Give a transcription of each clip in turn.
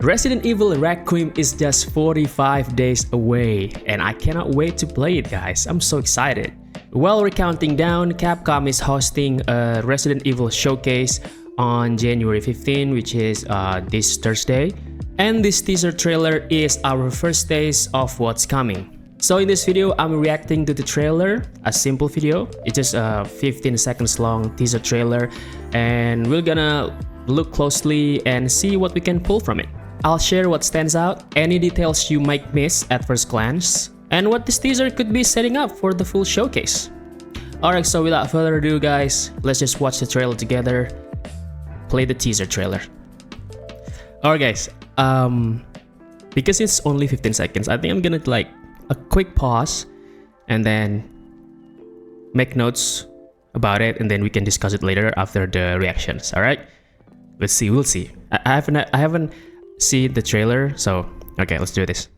Resident Evil Requiem is just 45 days away, and I cannot wait to play it, guys. I'm so excited. While we're counting down, Capcom is hosting a Resident Evil showcase on January 15, which is this Thursday. And this teaser trailer is our first taste of what's coming. So in this video, I'm reacting to the trailer, a simple video. It's just a 15 seconds long teaser trailer, and we're gonna look closely and see what we can pull from it. I'll share what stands out, any details you might miss at first glance, and what this teaser could be setting up for the full showcase. Alright, so without further ado, guys, let's just watch the trailer together. Play the teaser trailer. Alright, guys, because it's only 15 seconds, I think I'm gonna like a quick pause and then make notes about it, and then we can discuss it later after the reactions. Alright, let's see, we'll see. I haven't seen the trailer, so okay, let's do this.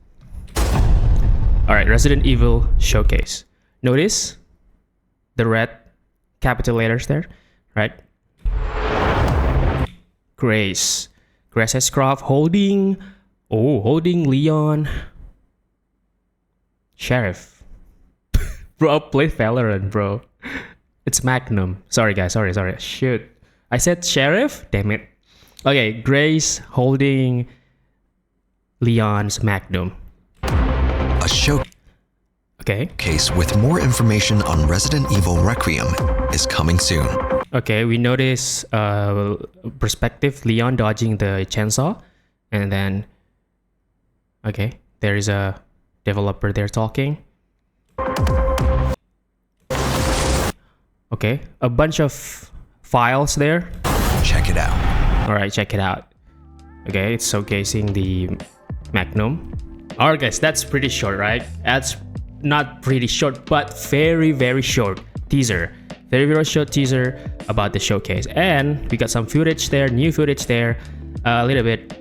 Alright, Resident Evil showcase. Notice the red capital letters there, right? Grace Ashcroft holding Leon. Sheriff. Bro, play Valorant, bro. It's Magnum. Sorry, guys. Sorry. Shoot. I said Sheriff? Damn it. Okay, Grace holding Leon's Magnum. A showcase with more information on Resident Evil Requiem is coming soon. Okay, we notice perspective, Leon dodging the chainsaw, and then okay, there is a developer there talking. Okay, a bunch of files there. Check it out. Alright, check it out. Okay, it's showcasing the Magnum. Alright, guys, that's pretty short, right? That's not pretty short, but very, very short teaser. Very short teaser about the showcase. And we got some footage there, new footage there, a little bit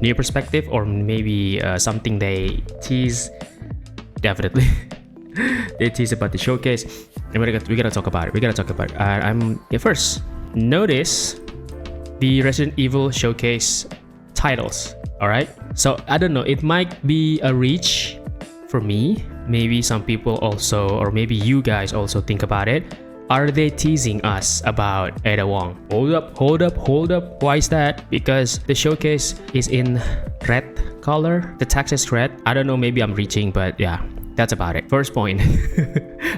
new perspective, or maybe something they tease. Definitely they tease about the showcase, and we're gonna talk about it. First, notice the Resident Evil showcase titles. All right, so I don't know, it might be a reach for me. Maybe some people also, or maybe you guys also think about it. Are they teasing us about Ada Wong? Hold up. Why is that? Because the showcase is in red color. The text is red. I don't know, maybe I'm reaching, but yeah, that's about it. First point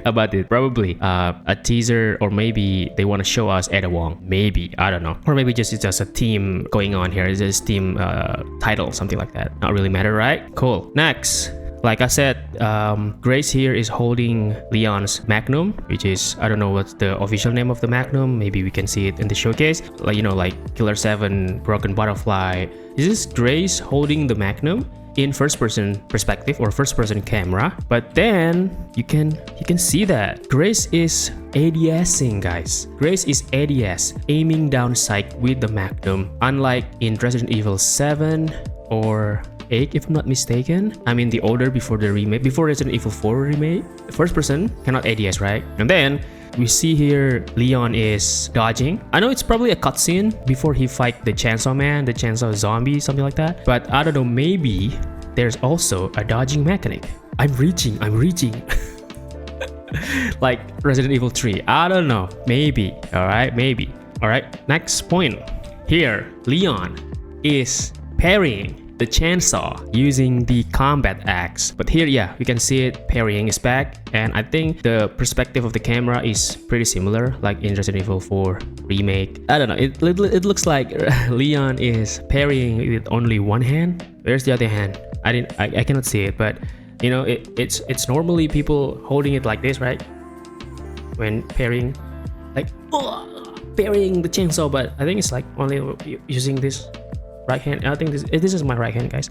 about it. Probably a teaser, or maybe they want to show us Ada Wong. Maybe, I don't know. Or maybe it's just a theme going on here. It's just theme title, something like that. Not really matter, right? Cool. Next. Like I said, Grace here is holding Leon's Magnum, which is, I don't know what's the official name of the Magnum. Maybe we can see it in the showcase. Like, you know, like Killer 7, Broken Butterfly. Is this Grace holding the Magnum in first-person perspective or first-person camera? But then you can see that Grace is ADSing, guys. Grace is ADS, aiming down sight with the Magnum. Unlike in Resident Evil 7 or 8, if I'm not mistaken. I mean the older, before the remake, before Resident Evil 4 remake. First person cannot ADS, right? And then we see here Leon is dodging. I know it's probably a cutscene before he fight the Chainsaw Man, the Chainsaw Zombie, something like that. But I don't know, maybe there's also a dodging mechanic. I'm reaching. Like Resident Evil 3. I don't know. Maybe. Alright, maybe. Alright, next point. Here, Leon is parrying the chainsaw using the combat axe. But here, yeah, we can see it parrying his back, and I think the perspective of the camera is pretty similar like in Resident Evil 4 remake. I don't know, it looks like Leon is parrying with only one hand. Where's the other hand? I cannot see it, but you know, it's normally people holding it like this, right? When parrying, like parrying the chainsaw, but I think it's like only using this right hand. I think this is my right hand, guys.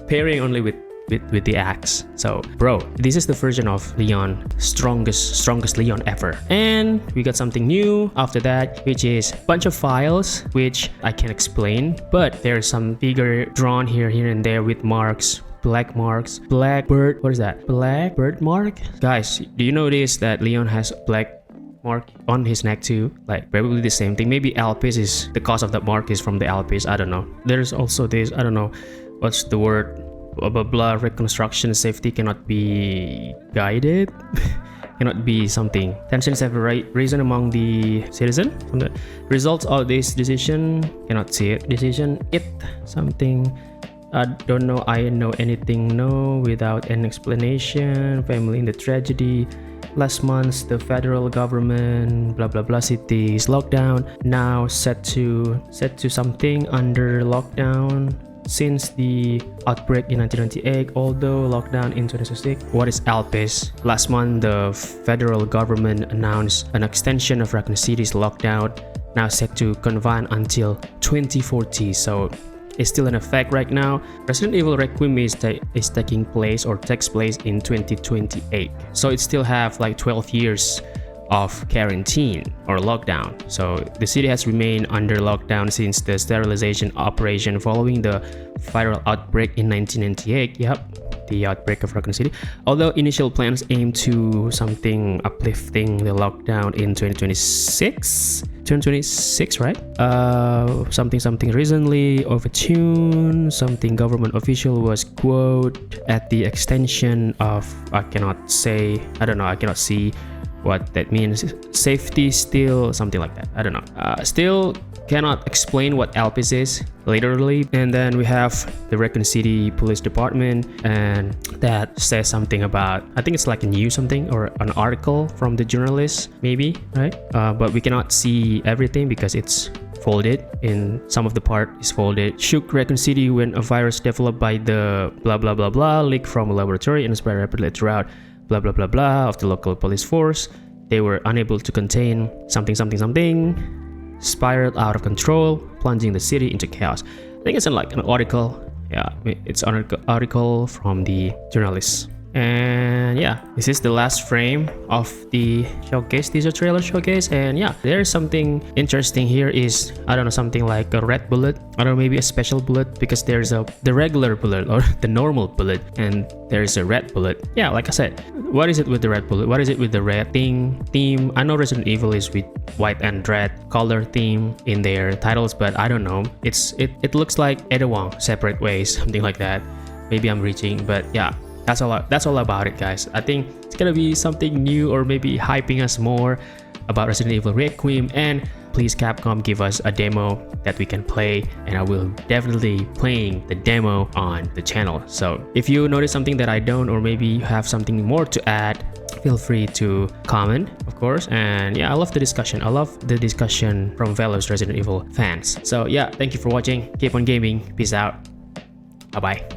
Parrying only with the axe. So bro, this is the version of Leon, strongest Leon ever. And we got something new after that, which is a bunch of files which I can't explain, but there's some figure drawn here and there with marks, black marks, black bird. What is that? Black bird mark? Guys, do you notice that Leon has black mark on his neck too, like probably the same thing. Maybe Elpis is the cause of that mark is from the Elpis, I don't know. There's also this, I don't know what's the word, blah blah blah, reconstruction safety cannot be guided. Cannot be something. Tensions have risen among the citizen. From the results of this decision, cannot see it. Decision it something. I don't know. I know anything. No, without an explanation. Family in the tragedy. Last month, the federal government, blah blah blah, city is lockdown. Now set to something under lockdown. Since the outbreak in 1998, although lockdown in 2006. What is Elpis? Last month, the federal government announced an extension of Raccoon City's lockdown, now set to confine until 2040. So it's still in effect right now. Resident Evil Requiem is taking place or takes place in 2028. So it still have like 12 years of quarantine or lockdown. So the city has remained under lockdown since the sterilization operation following the viral outbreak in 1998. Yep, the outbreak of Raccoon City. Although initial plans aim to something uplifting the lockdown in 2026, right? Something recently overtuned. Something government official was quote at the extension of, I cannot see what that means. Safety still, something like that, I don't know. Still cannot explain what Elpis is literally. And then we have the Raccoon City Police Department, and that says something about, I think it's like a news something or an article from the journalist maybe, right? But we cannot see everything because it's folded. In some of the part is folded. Shook Raccoon City when a virus developed by the blah blah blah blah leaked from a laboratory and spread rapidly throughout blah blah blah blah of the local police force. They were unable to contain something, spiraled out of control, plunging the city into chaos. I think it's in like an article. Yeah, it's an article from the journalist. And yeah, this is the last frame of the showcase, teaser trailer showcase. And yeah, there's something interesting here is, I don't know, something like a red bullet. I don't know, maybe a special bullet, because there's the regular bullet or the normal bullet, and there's a red bullet. Yeah, like I said, what is it with the red bullet? What is it with the red theme? I know Resident Evil is with white and red color theme in their titles, but I don't know. It looks like Ada Wong, separate ways, something like that. Maybe I'm reaching, but yeah. That's all about it, guys. I think it's gonna be something new, or maybe hyping us more about Resident Evil Requiem. And please, Capcom, give us a demo that we can play, and I will definitely playing the demo on the channel. So if you notice something that I don't, or maybe you have something more to add, feel free to comment, of course. And yeah, I love the discussion. I love the discussion from fellow Resident Evil fans. So yeah, thank you for watching. Keep on gaming. Peace out. Bye bye.